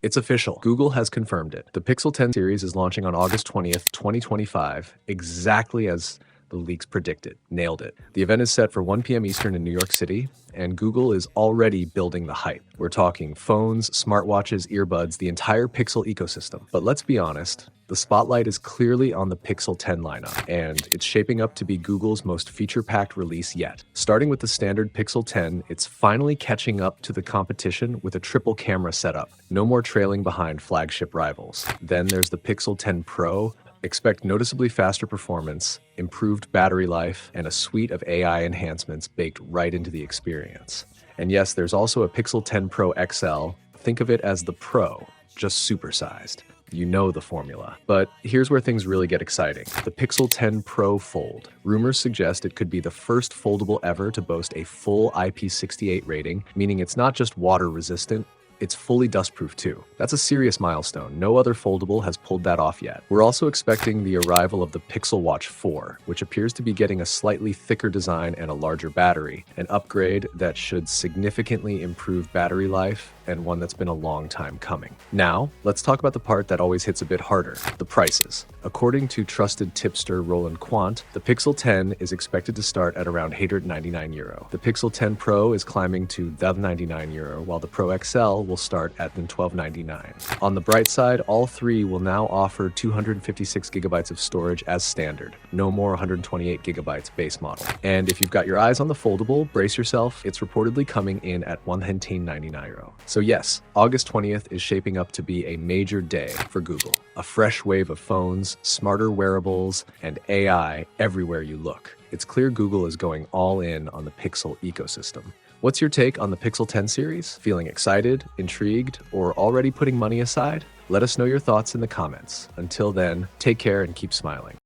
It's official. Google has confirmed it. The Pixel 10 series is launching on August 20th, 2025, exactly as the leaks predicted. Nailed it. The event is set for 1 p.m. Eastern in New York City, and Google is already building the hype. We're talking phones, smartwatches, earbuds, the entire Pixel ecosystem. But let's be honest, the spotlight is clearly on the Pixel 10 lineup, and it's shaping up to be Google's most feature-packed release yet. Starting with the standard Pixel 10, it's finally catching up to the competition with a triple camera setup. No more trailing behind flagship rivals. Then there's the Pixel 10 Pro. Expect noticeably faster performance, improved battery life, and a suite of AI enhancements baked right into the experience. And yes, there's also a Pixel 10 Pro XL. Think of it as the Pro, just supersized. You know the formula. But here's where things really get exciting. The Pixel 10 Pro Fold. Rumors suggest it could be the first foldable ever to boast a full IP68 rating, meaning it's not just water resistant, it's fully dustproof too. That's a serious milestone. No other foldable has pulled that off yet. We're also expecting the arrival of the Pixel Watch 4, which appears to be getting a slightly thicker design and a larger battery, an upgrade that should significantly improve battery life and one that's been a long time coming. Now, let's talk about the part that always hits a bit harder, the prices. According to trusted tipster Roland Quant, the Pixel 10 is expected to start at around €899. The Pixel 10 Pro is climbing to €1,099, while the Pro XL will start at $1,299. On the bright side, all three will now offer 256 gigabytes of storage as standard, no more 128 gigabytes base model. And if you've got your eyes on the foldable, brace yourself, it's reportedly coming in at €199. So yes, August 20th is shaping up to be a major day for Google. A fresh wave of phones, smarter wearables, and AI everywhere you look. It's clear Google is going all in on the Pixel ecosystem. What's your take on the Pixel 10 series? Feeling excited, intrigued, or already putting money aside? Let us know your thoughts in the comments. Until then, take care and keep smiling.